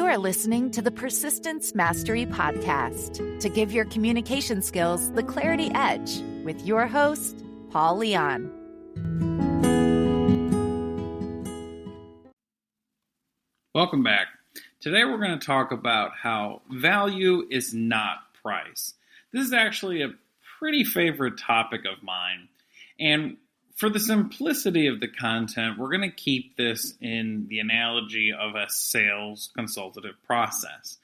You are listening to the Persistence Mastery Podcast to give your communication skills the clarity edge with your host, Paul Leon. Welcome back. Today we're going to talk about how value is not price. This is actually a pretty favorite topic of mine. And for the simplicity of the content, we're going to keep this in the analogy of a sales consultative process.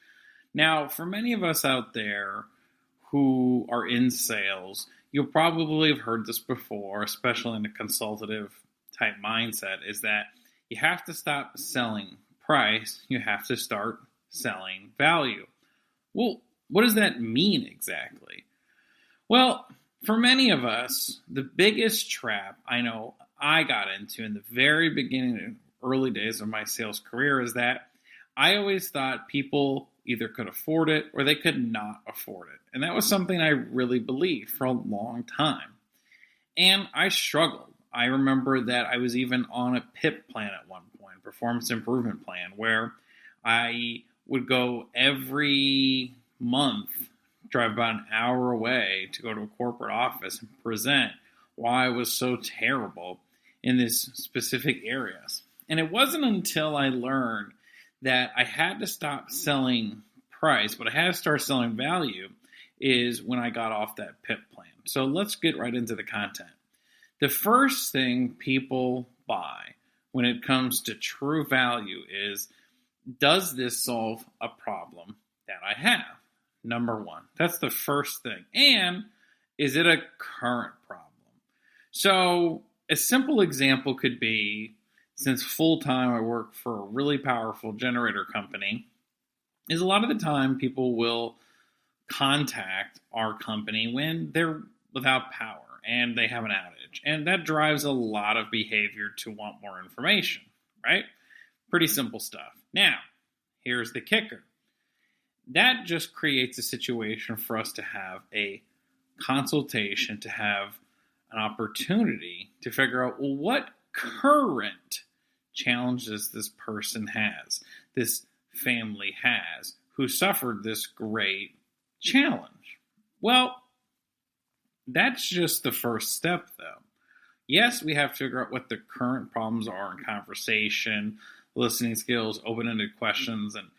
Now, for many of us out there who are in sales, you'll probably have heard this before, especially in a consultative type mindset, is that you have to stop selling price, you have to start selling value. Well, what does that mean exactly? Well, for many of us, the biggest trap I know I got into in the very beginning, early days of my sales career is that I always thought people either could afford it or they could not afford it. And that was something I really believed for a long time. And I struggled. I remember that I was even on a PIP plan at one point, performance improvement plan, where I would go every month, drive about an hour away to go to a corporate office and present why I was so terrible in this specific areas. And it wasn't until I learned that I had to stop selling price, but I had to start selling value, is when I got off that PIP plan. So let's get right into the content. The first thing people buy when it comes to true value is, does this solve a problem that I have? Number one. That's the first thing. And is it a current problem? So a simple example could be, since full-time I work for a really powerful generator company, is a lot of the time people will contact our company when they're without power and they have an outage. And that drives a lot of behavior to want more information, right? Pretty simple stuff. Now, here's the kicker. That just creates a situation for us to have a consultation, to have an opportunity to figure out, well, what current challenges this person has, this family has, who suffered this great challenge. Well, that's just the first step, though. Yes, we have to figure out what the current problems are in conversation, listening skills, open-ended questions, and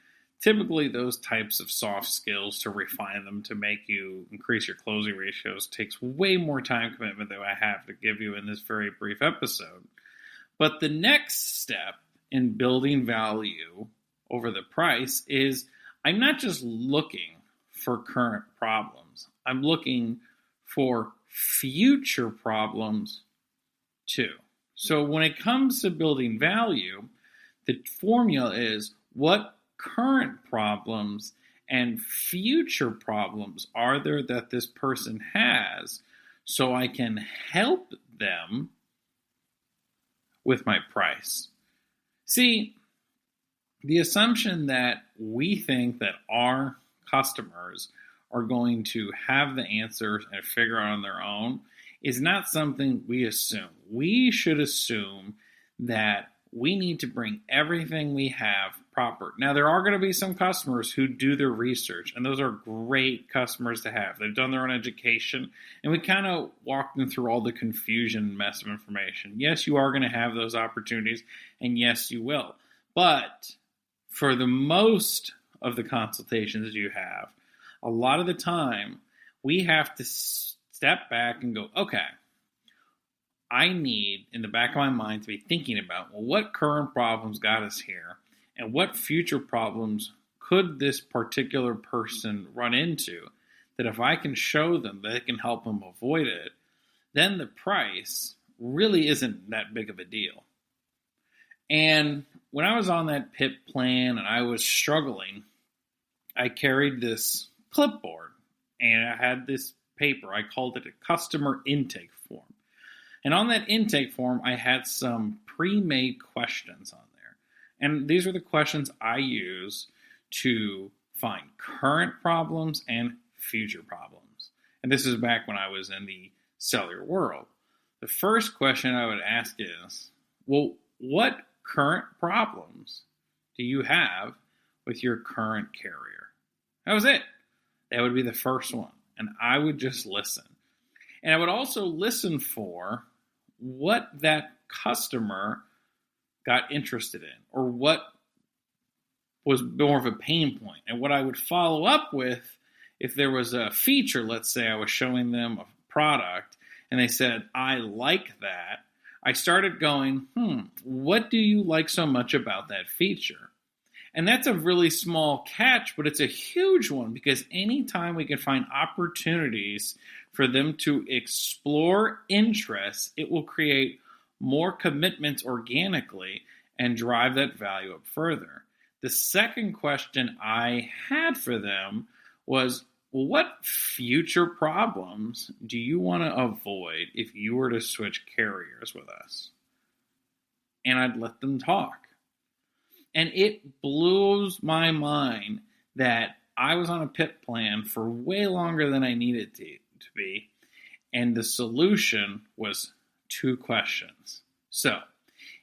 typically those types of soft skills to refine them to make you increase your closing ratios takes way more time commitment than I have to give you in this very brief episode. But the next step in building value over the price is, I'm not just looking for current problems. I'm looking for future problems too. So when it comes to building value, the formula is, what current problems and future problems are there that this person has, so I can help them with my price. See, the assumption that we think that our customers are going to have the answers and figure out on their own is not something we assume. We should assume that we need to bring everything we have proper. Now, there are going to be some customers who do their research, and those are great customers to have. They've done their own education, and we kind of walk them through all the confusion and mess of information. Yes, you are going to have those opportunities, and yes, you will. But for the most of the consultations you have, a lot of the time, we have to step back and go, okay, I need, in the back of my mind, to be thinking about, well, what current problems got us here, and what future problems could this particular person run into, that if I can show them that it can help them avoid it, then the price really isn't that big of a deal. And when I was on that PIP plan and I was struggling, I carried this clipboard and I had this paper. I called it a customer intake form. And on that intake form, I had some pre-made questions on there. And these are the questions I use to find current problems and future problems. And this is back when I was in the cellular world. The first question I would ask is, well, what current problems do you have with your current carrier? That was it. That would be the first one. And I would just listen. And I would also listen for what that customer got interested in or what was more of a pain point. And what I would follow up with, if there was a feature, let's say I was showing them a product and they said, I like that, I started going, what do you like so much about that feature? And that's a really small catch, but it's a huge one because anytime we can find opportunities for them to explore interests, it will create more commitments organically and drive that value up further. The second question I had for them was, what future problems do you want to avoid if you were to switch carriers with us? And I'd let them talk. And it blows my mind that I was on a PIP plan for way longer than I needed to be. And the solution was 2 questions. So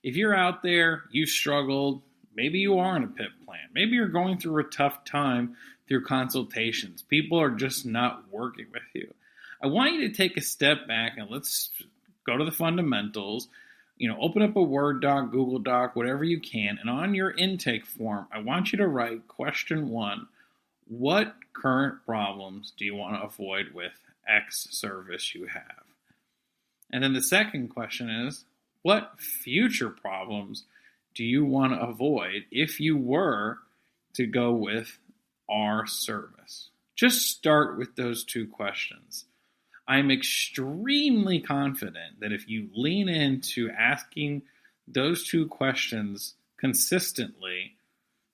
if you're out there, you struggled, maybe you are on a PIP plan. Maybe you're going through a tough time through consultations. People are just not working with you. I want you to take a step back and let's go to the fundamentals. Open up a Word doc, Google Doc, whatever you can. And on your intake form, I want you to write question 1. What current problems do you want to avoid with X service you have? And then the second question is, what future problems do you want to avoid if you were to go with our service? Just start with those 2 questions. I'm extremely confident that if you lean into asking those 2 questions consistently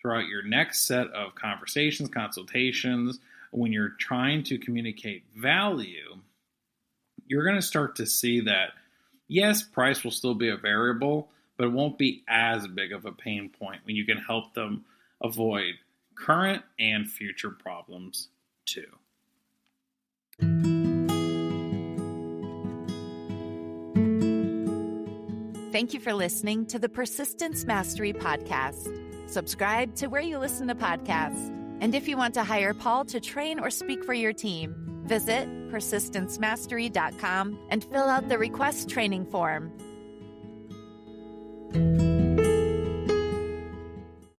throughout your next set of conversations, consultations, when you're trying to communicate value, you're going to start to see that, yes, price will still be a variable, but it won't be as big of a pain point when you can help them avoid current and future problems too. Thank you for listening to the Persistence Mastery Podcast. Subscribe to where you listen to podcasts. And if you want to hire Paul to train or speak for your team, visit persistencemastery.com and fill out the request training form.